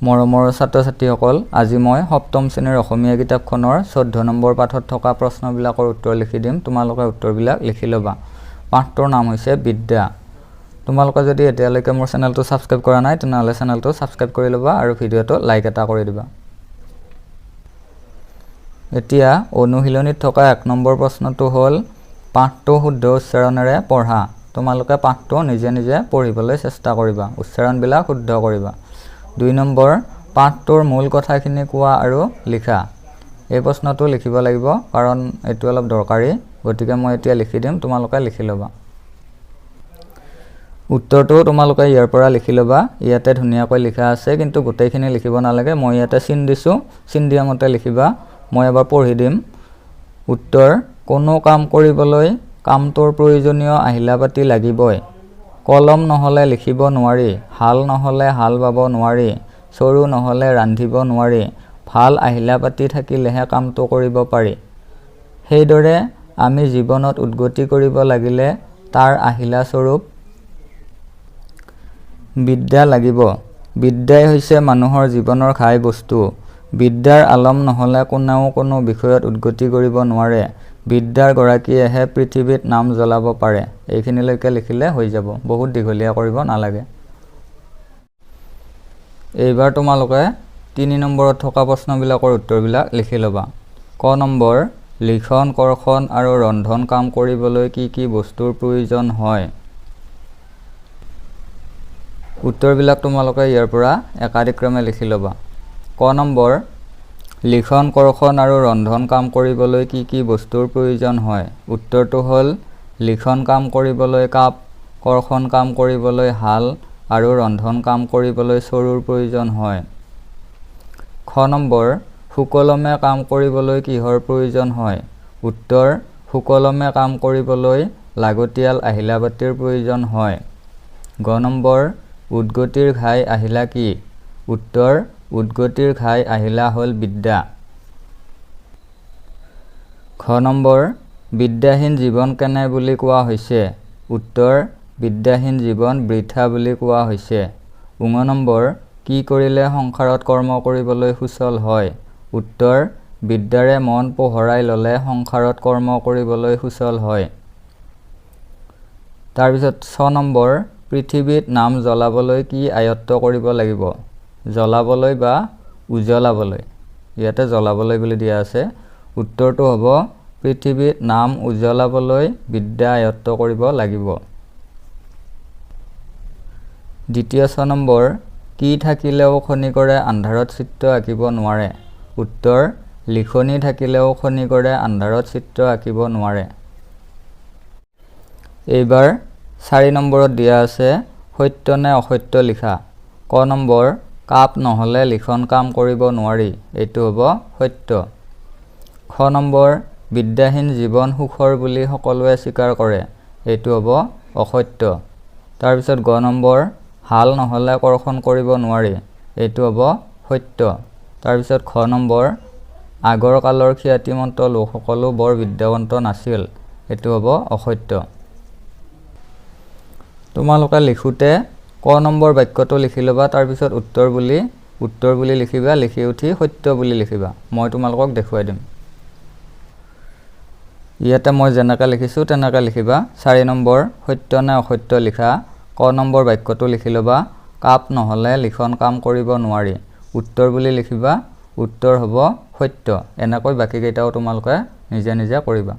মৰমৰ ছাত্ৰ-ছাত্ৰীসকল, আজি মই সপ্তম শ্ৰেণীৰ অসমীয়া কিতাপখনৰ 14 নম্বৰ পাঠত থকা প্ৰশ্নবিলাকৰ উত্তৰ লিখি দিম। তোমালোকে উত্তৰবিলাক লিখি ল'বা। পাঠটোৰ নাম হৈছে বিদ্যা। তোমালোকে যদি এতিয়ালৈকে মোৰ চেনেলটো ছাবস্ক্ৰাইব কৰা নাই তেনেহ'লে চেনেলটো ছাবস্ক্ৰাইব কৰি ল'বা আৰু ভিডিঅ'টো লাইক এটা কৰি দিবা। এতিয়া অনুশীলনীত থকা 1 নম্বৰ প্ৰশ্নটো হ'ল পাঠটো শুদ্ধ উচ্চাৰণেৰে পঢ়া। তোমালোকে পাঠটো নিজে নিজে পঢ়িবলৈ চেষ্টা কৰিবা, উচ্চাৰণবিলাক শুদ্ধ কৰিবা। 2 নম্বৰ পাঠটোৰ মূল কথাখিনি কোৱা আৰু লিখা। এই প্ৰশ্নটো লিখিব লাগিব কাৰণ এইটো অলপ দৰকাৰী, গতিকে মই এতিয়া লিখি দিম, তোমালোকে লিখি ল'বা। উত্তৰটো তোমালোকে ইয়াৰ পৰা লিখি ল'বা। ইয়াতে ধুনীয়াকৈ লিখা আছে, কিন্তু গোটেইখিনি লিখিব নালাগে। মই ইয়াতে চিন দিছোঁ, চিন দিয়া মতে লিখিবা। মই এবাৰ পঢ়ি দিম। উত্তৰ: কোনো কাম কৰিবলৈ কামটোৰ প্ৰয়োজনীয় আহিলা পাতি লাগিবই। কলম নহ'লে লিখিব নোৱাৰি, হাল নহ'লে হাল বাব নোৱাৰি, চৰু নহ'লে ৰান্ধিব নোৱাৰি, ভাল আহিলা পাতি থাকিলেহে কামটো কৰিব পাৰি। সেইদৰে আমি জীৱনত উদ্গতি কৰিব লাগিলে তাৰ আহিলা স্বৰূপ বিদ্যা লাগিব। বিদ্যাই হৈছে মানুহৰ জীৱনৰ ঘাই বস্তু। বিদ্যাৰ আলম নহ'লে কোনেও কোনো বিষয়ত উদ্গতি কৰিব নোৱাৰে। বিদ্যাৰ গৰাকীয়েহে পৃথিৱীত নাম জ্বলাব পাৰে। এইখিনিলৈকে লিখিলে হৈ যাব, বহুত দীঘলীয়া কৰিব নালাগে। এইবাৰ তোমালোকে 3 নম্বৰত থকা প্ৰশ্নবিলাকৰ উত্তৰবিলাক লিখি ল'বা। ক নম্বৰ: লিখন, কৰ্ষণ আৰু ৰন্ধন কাম কৰিবলৈ কি কি বস্তুৰ প্ৰয়োজন হয়? উত্তৰবিলাক তোমালোকে ইয়াৰ পৰা একাদিক্ৰমে লিখি ল'বা। ক নম্বৰ: লিখন, কৰ্ষণ আৰু ৰন্ধন কাম কৰিবলৈ কি কি বস্তুৰ প্ৰয়োজন হয়? উত্তৰটো হ'ল লিখন কাম কৰিবলৈ কাপ, কৰ্ষণ কাম কৰিবলৈ হাল আৰু ৰন্ধন কাম কৰিবলৈ চৰুৰ প্ৰয়োজন হয়। খ নম্বৰ: সুকলমে কাম কৰিবলৈ কিহৰ প্ৰয়োজন হয়? উত্তৰ: সুকলমে কাম কৰিবলৈ লাগতিয়াল আহিলা পাতিৰ প্ৰয়োজন হয়। গ নম্বৰ: উদ্গতিৰ ঘাই আহিলা কি? উত্তৰ: উদ্গতিৰ ঘাই আহিলা হ'ল বিদ্যা। ঘ নম্বৰ: বিদ্যাহীন জীৱন কেনে বুলি কোৱা হৈছে? উত্তৰ: বিদ্যাহীন জীৱন বৃথা বুলি কোৱা হৈছে। ঙ নম্বৰ: কি কৰিলে সংসাৰত কৰ্ম কৰিবলৈ সুচল হয়? উত্তৰ: বিদ্যাৰে মন পোহৰাই ল'লে সংসাৰত কৰ্ম কৰিবলৈ সুচল হয়। তাৰপিছত 6 নম্বৰ: পৃথিৱীত নাম জ্বলাবলৈ কি আয়ত্ত কৰিব লাগিব? জ্বলাবলৈ বা উজ্বলাবলৈ। ইয়াতে জ্বলাবলৈ বুলি দিয়া আছে। উত্তৰটো হ'ব পৃথিৱীত নাম উজ্বলাবলৈ বিদ্যা আয়ত্ত কৰিব লাগিব। দ্বিতীয় 6 নম্বৰ: কি থাকিলেও খনিকৰে আন্ধাৰত চিত্ৰ আঁকিব নোৱাৰে? উত্তৰ: লিখনি থাকিলেও খনিকৰে আন্ধাৰত চিত্ৰ আঁকিব নোৱাৰে। এইবাৰ 4 নম্বৰত দিয়া আছে সত্য নে অসত্য লিখা। ক নম্বৰ: কাপ নহ'লে লিখন কাম কৰিব নোৱাৰি। এইটো হ'ব সত্য। খ নম্বৰ: বিদ্যাহীন জীৱন সুখৰ বুলি সকলোৱে স্বীকাৰ কৰে। এইটো হ'ব অসত্য। তাৰপিছত গ নম্বৰ: হাল নহ'লে কৰ্ষণ কৰিব নোৱাৰি। এইটো হ'ব সত্য। তাৰপিছত খ নম্বৰ: আগৰ কালৰ খ্যাতিমন্ত লোকসকলো বৰ বিদ্যাৱন্ত নাছিল। এইটো হ'ব অসত্য। তোমালোকে লিখোঁতে ক নম্বৰ বাক্যটো লিখি ল'বা, তাৰপিছত উত্তৰ বুলি লিখিবা, লিখি উঠি সত্য বুলি লিখিবা। মই তোমালোকক দেখুৱাই দিম। ইয়াতে মই যেনেকৈ লিখিছোঁ তেনেকৈ লিখিবা। 4 নম্বৰ: সত্য নে অসত্য লিখা। ক নম্বৰ বাক্যটো লিখি ল'বা। কাপ নহ'লে লিখন কাম কৰিব নোৱাৰি। উত্তৰ বুলি লিখিবা, উত্তৰ হ'ব সত্য। এনেকৈ বাকীকেইটাও তোমালোকে নিজে নিজে কৰিবা।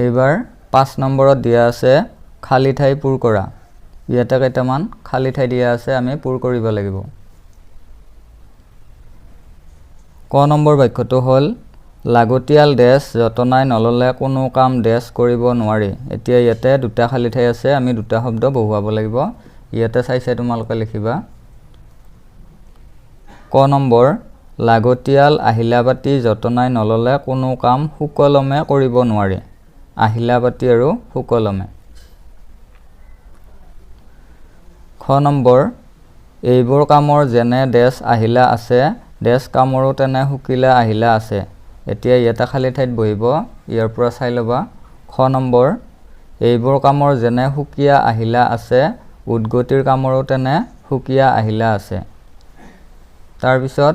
এইবাৰ 5 নম্বৰত দিয়া আছে খালী ঠাই পূৰ কৰা। ইয়াতে কেইটামান খালী ঠাই দিয়া আছে, আমি পূৰ কৰিব লাগিব। ক নম্বৰ বাক্যটো হ'ল লাগতিয়াল ডেছ যতনাই নল'লে কোনো কাম ডেছ কৰিব নোৱাৰি। এতিয়া ইয়াতে 2টা খালী ঠাই আছে, আমি 2টা শব্দ বহুৱাব লাগিব। ইয়াতে চাই তোমালোকে লিখিবা। ক নম্বৰ: লাগতিয়াল আহিলা পাতি যতনাই নল'লে কোনো কাম সুকলমে কৰিব নোৱাৰি। আহিলা পাতি আৰু সুকলমে। খ নম্বৰ: এইবোৰ কামৰ যেনে ডেছ আহিলা আছে, ডেছ কামৰো তেনে সুকিলা আহিলা আছে। এতিয়া ইয়াতে খালী ঠাইত বহিব, ইয়াৰ পৰা চাই ল'বা। খ নম্বৰ: এইবোৰ কামৰ যেনে সুকীয়া আহিলা আছে, উদ্গতিৰ কামৰো তেনে সুকীয়া আহিলা আছে। তাৰপিছত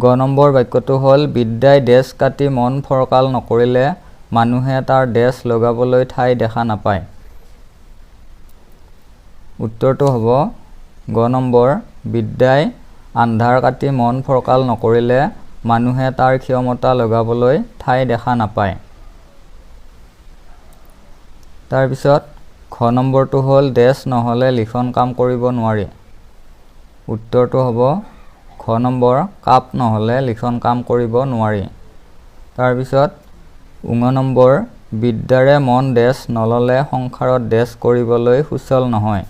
গ নম্বৰ বাক্যটো হ'ল বিদ্যাই ডেছ কাটি মন ফৰকাল নকৰিলে মানুহে তাৰ ডেছ লগাবলৈ ঠাই দেখা নাপায়। উত্তৰটো হ'ব গ নম্বৰ বিদ্যাই আন্ধাৰ কাটি মন ফৰকাল নকৰিলে মানুহে তাৰ ক্ষমতা লগাবলৈ ঠাই দেখা নাপায়। তাৰপিছত খ নম্বৰটো হ'ল ডেছ নহ'লে লিখন কাম কৰিব নোৱাৰি। উত্তৰটো হ'ব খ নম্বৰ কাপ নহ'লে লিখন কাম কৰিব নোৱাৰি। তাৰপিছত ঙ নম্বৰ বিদ্যাৰে মন ডেছ নল'লে সংসাৰত ডেছ কৰিবলৈ সুচল নহয়।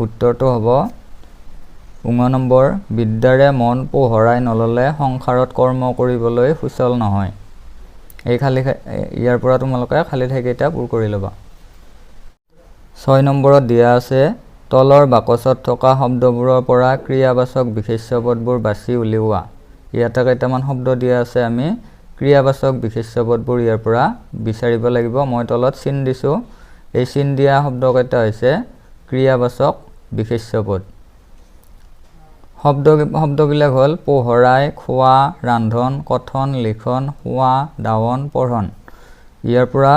উত্তৰটো হ'ব ঙ নম্বৰ বিদ্যাৰে মন পোহৰাই নল'লে সংসাৰত কৰ্ম কৰিবলৈ সুচল নহয়। ইয়াৰ পৰা তোমালোকে খালী ঠাইকেইটা পূৰ কৰি ল'বা। 6 নম্বৰত দিয়া আছে তলৰ বাকচত থকা শব্দবোৰৰ পৰা ক্ৰিয়াবাচক বিশেষ্য পদবোৰ বাছি উলিওৱা। ইয়াতে কেইটামান শব্দ দিয়া আছে, আমি ক্ৰিয়াবাচক বিশেষ্য পদবোৰ ইয়াৰ পৰা বিচাৰিব লাগিব। মই তলত চিন দিছোঁ, এই চিন দিয়া শব্দকেইটা হৈছে ক্ৰিয়াবাচক বিশেষ্য পদ। শব্দবিলাক হ'ল পোহৰাই, খোৱা, ৰান্ধন, কথন, লিখন, শোৱা, দাৱন, পঢ়ন। ইয়াৰ পৰা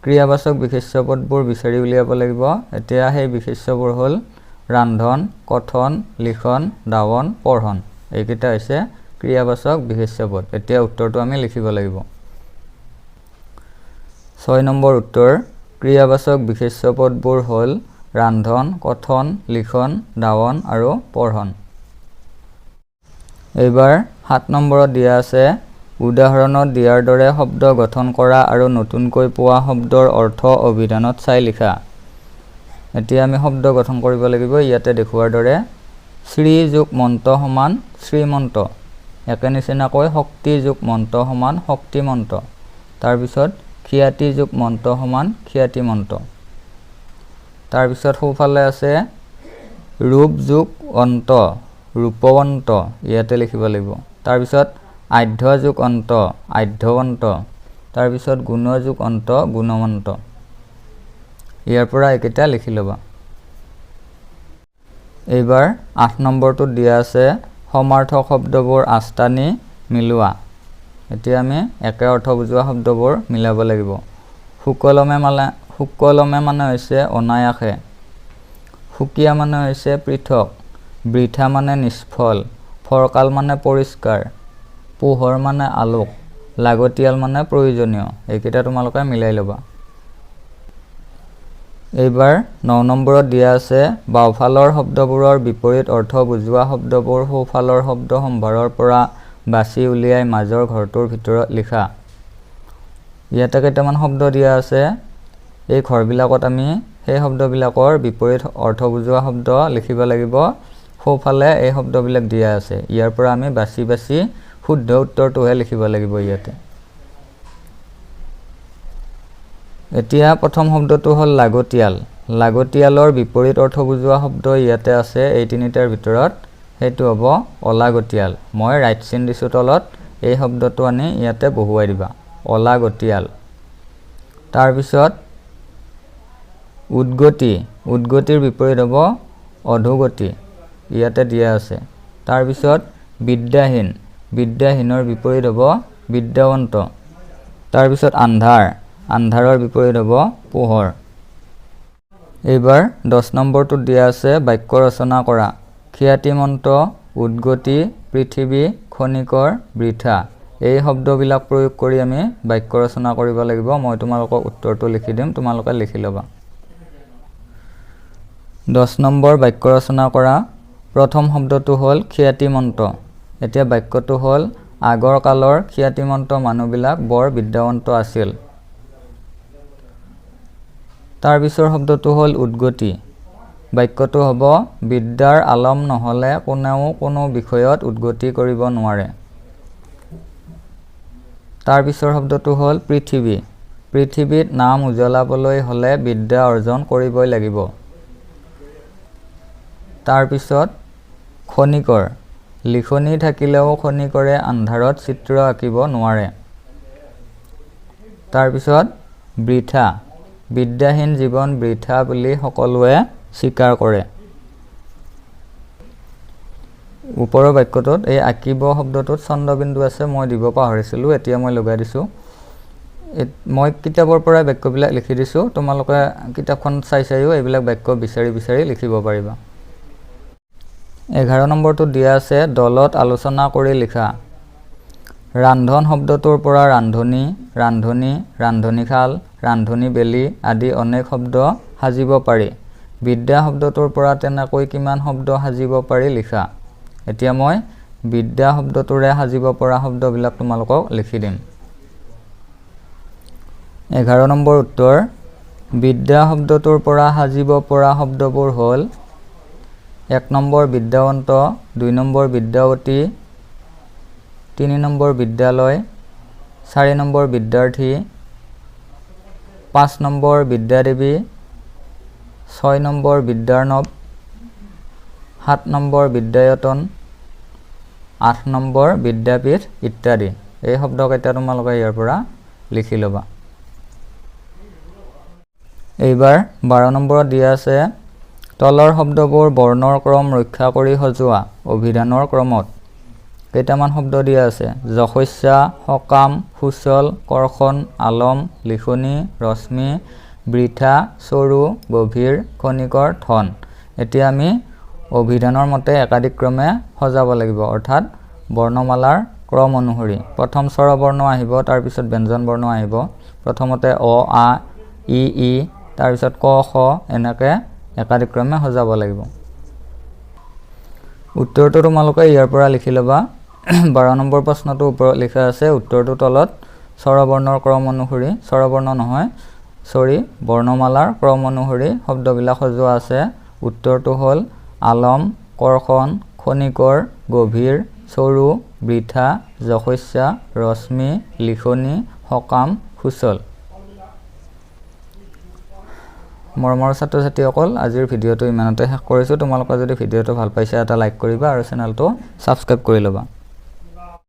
ক্ৰিয়াবাচক বিশেষ্য পদবোৰ বিচাৰি উলিয়াব লাগিব। এতিয়া সেই বিশেষ্যবোৰ হ'ল ৰান্ধন, কথন, লিখন, দাৱন, পঢ়ন। এইকেইটা হৈছে ক্ৰিয়াবাচক বিশেষ্য পদ। এতিয়া উত্তৰটো আমি লিখিব লাগিব। 6 নম্বৰ উত্তৰ ক্ৰিয়াবাচক বিশেষ্য পদবোৰ হ'ল ৰান্ধন, কথন, লিখন, দাৱন আৰু পঢ়ন। এইবাৰ 7 নম্বৰত দিয়া আছে উদাহৰণত দিয়াৰ দৰে শব্দ গঠন কৰা আৰু নতুনকৈ পোৱা শব্দৰ অৰ্থ অভিধানত চাই লিখা। এতিয়া আমি শব্দ গঠন কৰিব লাগিব। ইয়াতে দেখুৱাৰ দৰে শ্ৰী যোগ মন্ত সমান শ্ৰীমন্ত, একে নিচিনাকৈ শক্তি যোগ মন্ত সমান শক্তিমন্ত। তাৰপিছত খ্যাতি যোগ মন্ত সমান খ্যাতিমন্ত। তাৰপিছত সোঁফালে আছে ৰূপ যোগ অন্ত ৰূপৱন্ত, ইয়াতে লিখিব লাগিব। তাৰপিছত আধ্য যোগ অন্ত আধ্যৱন্ত। তাৰপিছত গুণ যোগ অন্ত গুণৱন্ত। ইয়াৰ পৰা এইকেইটা লিখি ল'বা। এইবাৰ 8 নম্বৰটোত দিয়া আছে সমাৰ্থক শব্দবোৰ আস্তানি মিলোৱা। এতিয়া আমি একে অৰ্থ বুজোৱা শব্দবোৰ মিলাব লাগিব। সুকলমে মানে হৈছে অনায়াসে, সুকীয়া মানে হৈছে পৃথক, বৃথা মানে নিষ্ফল, ফৰকাল মানে পৰিষ্কাৰ, পোহৰ মানে আলোক, লাগতিয়াল মানে প্ৰয়োজনীয়। এইকেইটা তোমালোকে মিলাই ল'বা। এইবাৰ 9 নম্বৰত দিয়া আছে বাওঁফালৰ শব্দবোৰৰ বিপৰীত অৰ্থ বুজোৱা শব্দবোৰ সোঁফালৰ শব্দ সম্ভাৰৰ পৰা বাছি উলিয়াই মাজৰ ঘৰটোৰ ভিতৰত লিখা। ইয়াতে কেইটামান শব্দ দিয়া আছে, এই ঘৰবিলাকত আমি সেই শব্দবিলাকৰ বিপৰীত অৰ্থ বুজোৱা শব্দ লিখিব লাগিব। সোঁফালে এই শব্দবিলাক দিয়া আছে, ইয়াৰ পৰা আমি বাছি বাছি শুদ্ধ উত্তৰটোহে লিখিব লাগিব ইয়াতে। এতিয়া প্ৰথম শব্দটো হ'ল লাগতিয়াল। লাগতিয়ালৰ বিপৰীত অৰ্থ বুজোৱা শব্দ ইয়াতে আছে এই তিনিটাৰ ভিতৰত, সেইটো হ'ব অলাগতিয়াল। মই ৰাইট চিন দিছোঁ তলত, এই শব্দটো আনি ইয়াতে বহুৱাই দিবা, অলাগতিয়াল। তাৰপিছত উদ্গতি, উদ্গতিৰ বিপৰীত হ'ব অধোগতি, ইয়াতে দিয়া আছে। তাৰপিছত বিদ্যাহীন, বিদ্যাহীনৰ বিপৰীত হ'ব বিদ্যাৱন্ত। তাৰপিছত আন্ধাৰ, আন্ধাৰৰ বিপৰীত হ'ব পোহৰ। এইবাৰ 10 নম্বৰটোত দিয়া আছে বাক্য ৰচনা কৰা। খ্যাতিমন্ত, উদ্গতি, পৃথিৱী, খনিকৰ, বৃথা। এই শব্দবিলাক প্ৰয়োগ কৰি আমি বাক্য ৰচনা কৰিব লাগিব। মই তোমালোকক উত্তৰটো লিখি দিম, তোমালোকে লিখি ল'বা। 10 নম্বৰ বাক্য ৰচনা কৰা। প্ৰথম শব্দটো হ'ল খ্যাতিমন্ত। এতিয়া বাক্যটো হ'ল আগৰ কালৰ খ্যাতিমন্ত মানুহবিলাক বৰ বিদ্যাৱন্ত আছিল। তাৰ পিছৰ শব্দটো হ'ল উদ্গতি। বাক্যটো হ'ব বিদ্যাৰ আলম নহ'লে কোনেও কোনো বিষয়ত উদ্গতি কৰিব নোৱাৰে। তাৰ পিছৰ শব্দটো হ'ল পৃথিৱী। পৃথিৱীত নাম উজ্বলাবলৈ হ'লে বিদ্যা অৰ্জন কৰিবই লাগিব। তাৰপিছত খনিকৰ। লিখনি থাকিলেও খনিকৰে আন্ধাৰত চিত্ৰ আঁকিব নোৱাৰে। তাৰপিছত বৃথা। বিদ্যাহীন জীৱন বৃথা বুলি সকলোৱে স্বীকাৰ কৰে। ওপৰৰ বাক্যটোত এই আঁকিব শব্দটোত চন্দ্ৰবিন্দু আছে, মই দিব পাহৰিছিলোঁ, এতিয়া মই লগাই দিছোঁ। মই কিতাপৰ পৰা বাক্যবিলাক লিখি দিছোঁ, তোমালোকে কিতাপখন চাইও এইবিলাক বাক্য বিচাৰি বিচাৰি লিখিব পাৰিবা। 11 নম্বৰটোত দিয়া আছে দলত আলোচনা কৰি লিখা। ৰান্ধন শব্দটোৰ পৰা ৰান্ধনী, ৰান্ধনী, ৰান্ধনীশাল, ৰান্ধনী বেলি আদি অনেক শব্দ সাজিব পাৰি। বিদ্যা শব্দটোৰ পৰা তেনেকৈ কিমান শব্দ সাজিব পাৰি লিখা। এতিয়া মই বিদ্যা শব্দটোৰে সাজিব পৰা শব্দবিলাক তোমালোকক লিখি দিম। 11 নম্বৰ উত্তৰ, বিদ্যা শব্দটোৰ পৰা সাজিব পৰা শব্দবোৰ হ'ল 1 নম্বৰ বিদ্যাৱন্ত, 2 নম্বৰ বিদ্যাৱতী, 3 নম্বৰ বিদ্যালয়, 4 নম্বৰ বিদ্যাৰ্থী, 5 নম্বৰ বিদ্যাদেৱী, 6 নম্বৰ বিদ্যাৰ্ণৱ, 7 নম্বৰ বিদ্যায়তন, 8 নম্বৰ বিদ্যাপীঠ ইত্যাদি। এই শব্দকেইটা তোমালোকে ইয়াৰ পৰা লিখি ল'বা। এইবাৰ 12 নম্বৰত দিয়া আছে তলৰ শব্দবোৰ বৰ্ণৰ ক্ৰম ৰক্ষা কৰি সজোৱা অভিধানৰ ক্ৰমত। কেইটামান শব্দ দিয়া আছে, যশস্যা, সকাম, সুচল, কৰ্ষণ, আলম, লিখনি, ৰশ্মি, বৃথা, চৰু, গভীৰ, খনিকৰ, ধন। এতিয়া আমি অভিধানৰ মতে একাধিক ক্ৰমে সজাব লাগিব, অৰ্থাৎ বৰ্ণমালাৰ ক্ৰম অনুসৰি। প্ৰথম স্বৰবৰ্ণ আহিব, তাৰপিছত ব্যঞ্জন বৰ্ণ আহিব। প্ৰথমতে অ, আ, ই, তাৰপিছত ক, খ, এনেকৈ একাধিক ক্ৰমে সজাব লাগিব। উত্তৰটো তোমালোকে ইয়াৰ পৰা লিখি ল'বা। 12 নম্বৰ প্ৰশ্নটো ওপৰত লিখা আছে, উত্তৰটো তলত স্বৰবৰ্ণৰ ক্ৰম অনুসৰি, স্বৰবৰ্ণ নহয়, বৰ্ণমালাৰ ক্ৰম অনুসৰি শব্দবিলাক সজোৱা আছে। উত্তৰটো হ'ল আলম, কৰ্ষণ, খনিকৰ, গভীৰ, চৰু, বৃথা, যশস্যা, ৰশ্মি, লিখনি, সকাম, সুচল। মৰমৰ ছাত্ৰ ছাত্ৰীসকল, আজিৰ ভিডিঅ'টো ইমানতে শেষ কৰিছোঁ। তোমালোকে যদি ভিডিঅ'টো ভাল পাইছা এটা লাইক কৰিবা আৰু চেনেলটো ছাবস্ক্ৰাইব কৰি ল'বা।